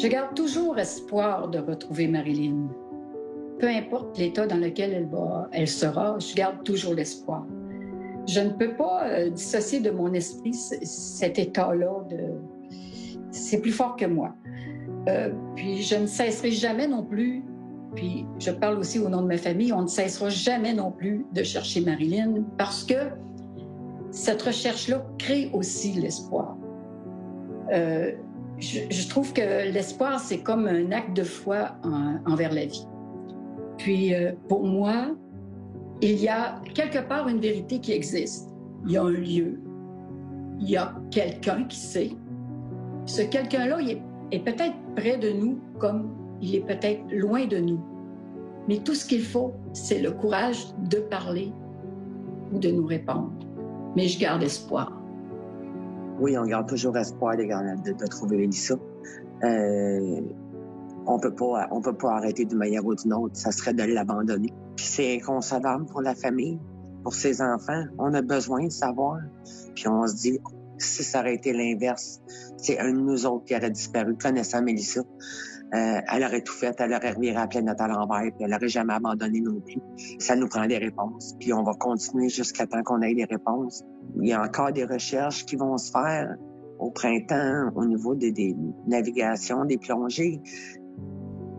Je garde toujours espoir de retrouver Marilyn. Peu importe l'état dans lequel elle sera, je garde toujours l'espoir. Je ne peux pas dissocier de mon esprit cet état-là. C'est plus fort que moi. Puis je ne cesserai jamais non plus, puis je parle aussi au nom de ma famille, on ne cessera jamais non plus de chercher Marilyn parce que cette recherche-là crée aussi l'espoir. Je trouve que l'espoir, c'est comme un acte de foi envers la vie. Puis pour moi, il y a quelque part une vérité qui existe. Il y a un lieu, il y a quelqu'un qui sait. Ce quelqu'un-là, il est peut-être près de nous comme il est peut-être loin de nous. Mais tout ce qu'il faut, c'est le courage de parler ou de nous répondre. Mais je garde espoir. Oui, on garde toujours espoir de trouver Mélissa. On peut pas arrêter d'une manière ou d'une autre. Ça serait de l'abandonner. Puis c'est inconcevable pour la famille, pour ses enfants. On a besoin de savoir. Puis on se dit, si ça aurait été l'inverse, c'est un de nous autres qui aurait disparu, connaissant Mélissa. Elle aurait tout fait, elle aurait reviré la planète à l'envers, puis elle aurait jamais abandonné non plus. Ça nous prend des réponses, puis on va continuer jusqu'à temps qu'on ait des réponses. Il y a encore des recherches qui vont se faire au printemps au niveau des navigations, des plongées.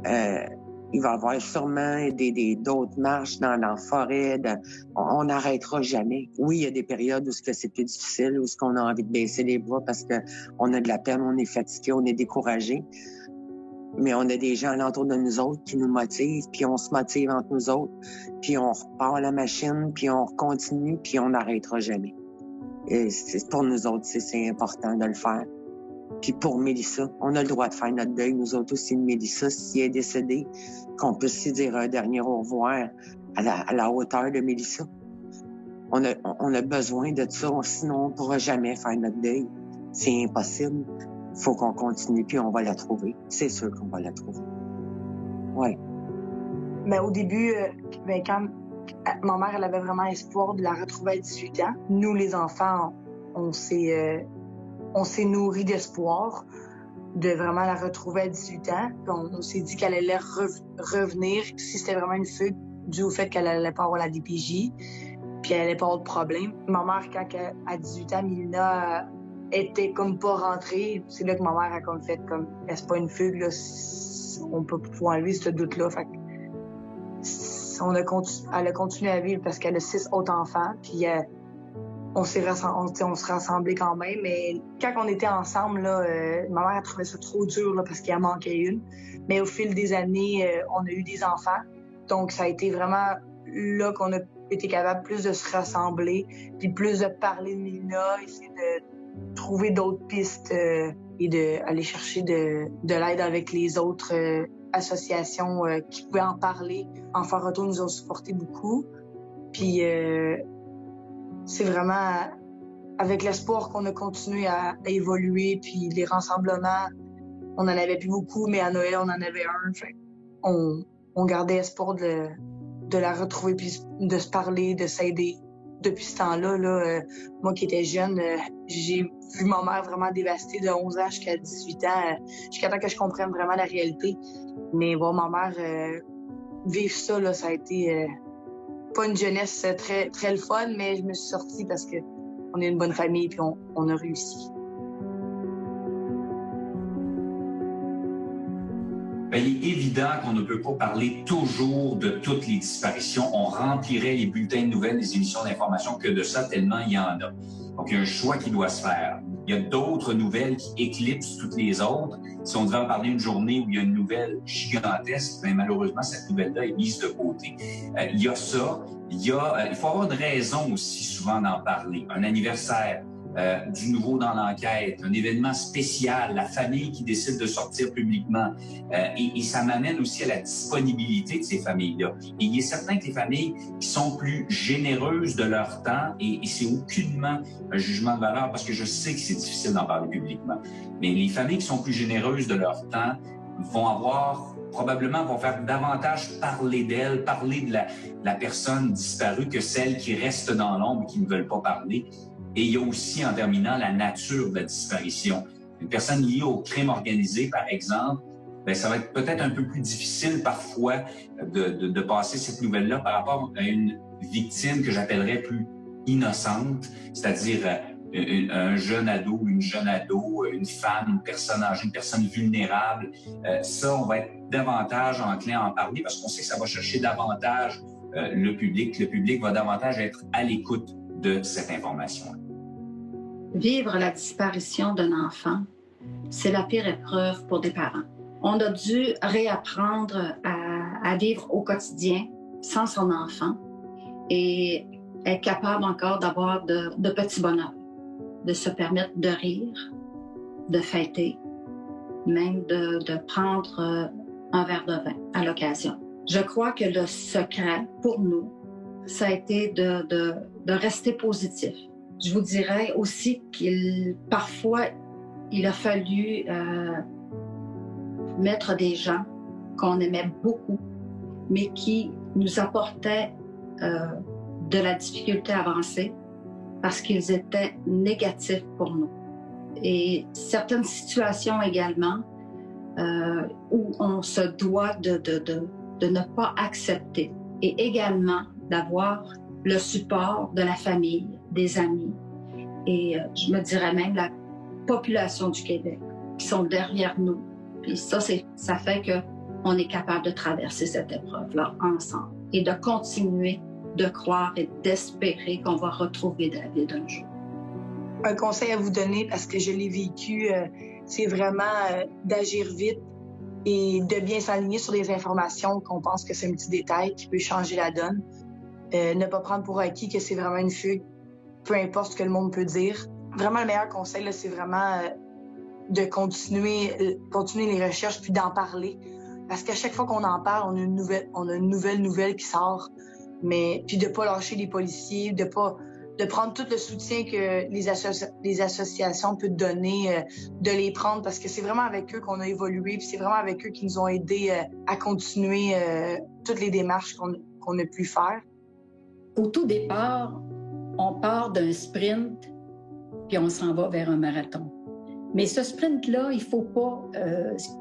Il va y avoir sûrement d'autres marches dans la forêt. On n'arrêtera jamais. Oui, il y a des périodes où c'est plus difficile, où on a envie de baisser les bras parce qu'on a de la peine, on est fatigué, on est découragé. Mais on a des gens alentour de nous autres qui nous motivent, puis on se motive entre nous autres, puis on repart la machine, puis on continue, puis on n'arrêtera jamais. Et pour nous autres, c'est important de le faire. Puis pour Mélissa, on a le droit de faire notre deuil, nous autres aussi, de Mélissa, si elle est décédée, qu'on puisse lui dire un dernier au revoir à la hauteur de Mélissa. On a besoin de ça, sinon on ne pourra jamais faire notre deuil. C'est impossible. Faut qu'on continue, puis on va la trouver. C'est sûr qu'on va la trouver. Oui. Mais au début, quand ma mère, elle avait vraiment espoir de la retrouver à 18 ans, nous, les enfants, on s'est nourris d'espoir de vraiment la retrouver à 18 ans. Puis on s'est dit qu'elle allait revenir si c'était vraiment une fugue dû au fait qu'elle allait pas avoir la DPJ, puis elle allait pas avoir de problème. Ma mère, quand à 18 ans, Mélina était comme pas rentrée, c'est là que ma mère a comme fait comme, est-ce pas une fugue, là, on peut pouvoir enlever ce doute-là. Fait que elle a continué à vivre parce qu'elle a 6 autres enfants, puis on se rassemblait quand même, mais quand on était ensemble, là, ma mère a trouvé ça trop dur là, parce qu'il en manquait une. Mais au fil des années, on a eu des enfants, donc ça a été vraiment là qu'on a été capable plus de se rassembler, puis plus de parler de Mélina, essayer de trouver d'autres pistes et d'aller chercher de l'aide avec les autres associations qui pouvaient en parler. Enfants Retour nous ont supporté beaucoup. Puis c'est vraiment avec l'espoir qu'on a continué à évoluer. Puis les rassemblements, on en avait plus beaucoup, mais à Noël, on en avait un. Fait on gardait espoir de la retrouver, puis de se parler, de s'aider. Depuis ce temps-là, moi qui étais jeune, j'ai vu ma mère vraiment dévastée de 11 ans jusqu'à 18 ans, jusqu'à temps que je comprenne vraiment la réalité. Mais voir ma mère vivre ça, là, ça a été pas une jeunesse très, très le fun, mais je me suis sortie parce que on est une bonne famille puis on a réussi. Bien, il est évident qu'on ne peut pas parler toujours de toutes les disparitions. On remplirait les bulletins de nouvelles des émissions d'information que de ça, tellement il y en a. Donc, il y a un choix qui doit se faire. Il y a d'autres nouvelles qui éclipsent toutes les autres. Si on devait en parler une journée où il y a une nouvelle gigantesque, bien, malheureusement, cette nouvelle-là est mise de côté. Il y a ça. Il faut avoir une raison aussi souvent d'en parler. Un anniversaire, du nouveau dans l'enquête, un événement spécial, la famille qui décide de sortir publiquement. Et ça m'amène aussi à la disponibilité de ces familles-là. Et il est certain que les familles qui sont plus généreuses de leur temps, et c'est aucunement un jugement de valeur, parce que je sais que c'est difficile d'en parler publiquement, mais les familles qui sont plus généreuses de leur temps vont faire davantage parler d'elle, parler de la personne disparue que celles qui restent dans l'ombre et qui ne veulent pas parler. Et il y a aussi, en terminant, la nature de la disparition. Une personne liée au crime organisé, par exemple, bien, ça va être peut-être un peu plus difficile parfois de passer cette nouvelle-là par rapport à une victime que j'appellerais plus innocente, c'est-à-dire un jeune ado, une jeune ado, une femme, une personne âgée, une personne vulnérable. Ça, on va être davantage enclin à en parler parce qu'on sait que ça va chercher davantage le public. Le public va davantage être à l'écoute de cette information-là. Vivre la disparition d'un enfant, c'est la pire épreuve pour des parents. On a dû réapprendre à vivre au quotidien sans son enfant et être capable encore d'avoir de petits bonheurs, de se permettre de rire, de fêter, même de prendre un verre de vin à l'occasion. Je crois que le secret pour nous, ça a été de rester positif. Je vous dirais aussi parfois, il a fallu mettre des gens qu'on aimait beaucoup, mais qui nous apportaient de la difficulté à avancer parce qu'ils étaient négatifs pour nous. Et certaines situations également où on se doit de ne pas accepter et également d'avoir le support de la famille, des amis et je me dirais même la population du Québec qui sont derrière nous. Puis ça fait qu'on est capable de traverser cette épreuve-là ensemble et de continuer de croire et d'espérer qu'on va retrouver David un jour. Un conseil à vous donner, parce que je l'ai vécu, c'est vraiment d'agir vite et de bien s'aligner sur des informations qu'on pense que c'est un petit détail qui peut changer la donne. Ne pas prendre pour acquis que c'est vraiment une fugue, peu importe ce que le monde peut dire. Vraiment, le meilleur conseil, là, c'est vraiment de continuer les recherches puis d'en parler. Parce qu'à chaque fois qu'on en parle, on a une nouvelle nouvelle qui sort. Mais puis de pas lâcher les policiers, de prendre tout le soutien que les associations peuvent donner, de les prendre parce que c'est vraiment avec eux qu'on a évolué, puis c'est vraiment avec eux qui nous ont aidés à continuer toutes les démarches qu'on a pu faire. Au tout départ, on part d'un sprint, puis on s'en va vers un marathon. Mais ce sprint-là, il ne faut pas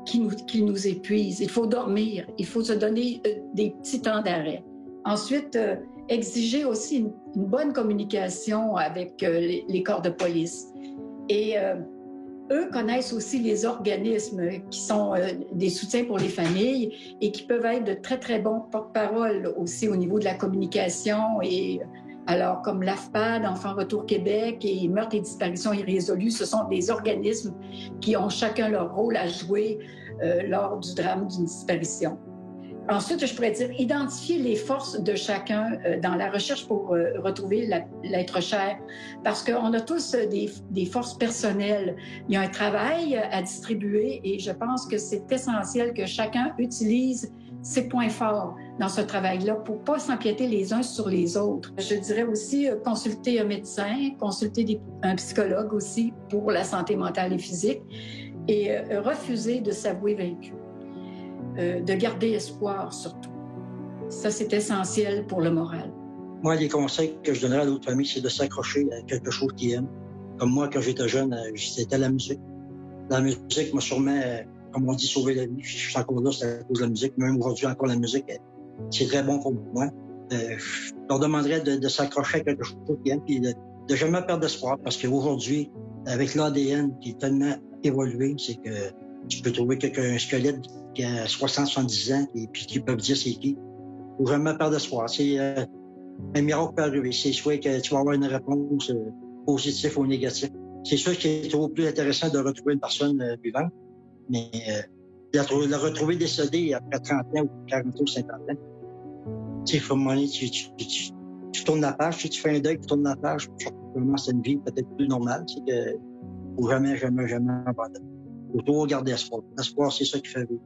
qu'il nous épuise. Il faut dormir, il faut se donner des petits temps d'arrêt. Ensuite, exiger aussi une bonne communication avec les corps de police. Et eux connaissent aussi les organismes qui sont des soutiens pour les familles et qui peuvent être de très, très bons porte-parole aussi au niveau de la communication. Et alors, comme l'AFPAD, Enfants Retour Québec et Meurtres et disparitions irrésolues, ce sont des organismes qui ont chacun leur rôle à jouer lors du drame d'une disparition. Ensuite, je pourrais dire identifier les forces de chacun dans la recherche pour retrouver l'être cher, parce qu'on a tous des forces personnelles. Il y a un travail à distribuer et je pense que c'est essentiel que chacun utilise ses points forts dans ce travail-là pour ne pas s'empiéter les uns sur les autres. Je dirais aussi consulter un médecin, consulter un psychologue aussi pour la santé mentale et physique et refuser de s'avouer vaincu. De garder espoir surtout. Ça, c'est essentiel pour le moral. Moi, les conseils que je donnerais à d'autres familles, c'est de s'accrocher à quelque chose qu'ils aiment. Comme moi, quand j'étais jeune, c'était la musique. La musique m'a sûrement, comme on dit, sauvé la vie. Je suis encore là, c'est à cause de la musique. Même aujourd'hui, encore la musique, c'est très bon pour moi. Je leur demanderais de s'accrocher à quelque chose qu'ils aiment et de jamais perdre espoir. Parce qu'aujourd'hui, avec l'ADN qui est tellement évolué, c'est que tu peux trouver un squelette qui a 60-70 ans et puis qui peuvent dire c'est qui. Faut jamais perdre espoir. C'est un miracle peut arriver. C'est soit que tu vas avoir une réponse positive ou négative. C'est sûr qu'il est toujours plus intéressant de retrouver une personne vivante, mais la retrouver décédée après 30 ans ou 40 ans ou 50 ans. Tu sais, à un moment donné, tu tournes la page, tu fais un deuil, tu tournes la page, tu commences une vie peut-être plus normale. C'est que faut jamais abandonner. Faut toujours garder espoir. L'espoir, c'est ça qui fait vivre.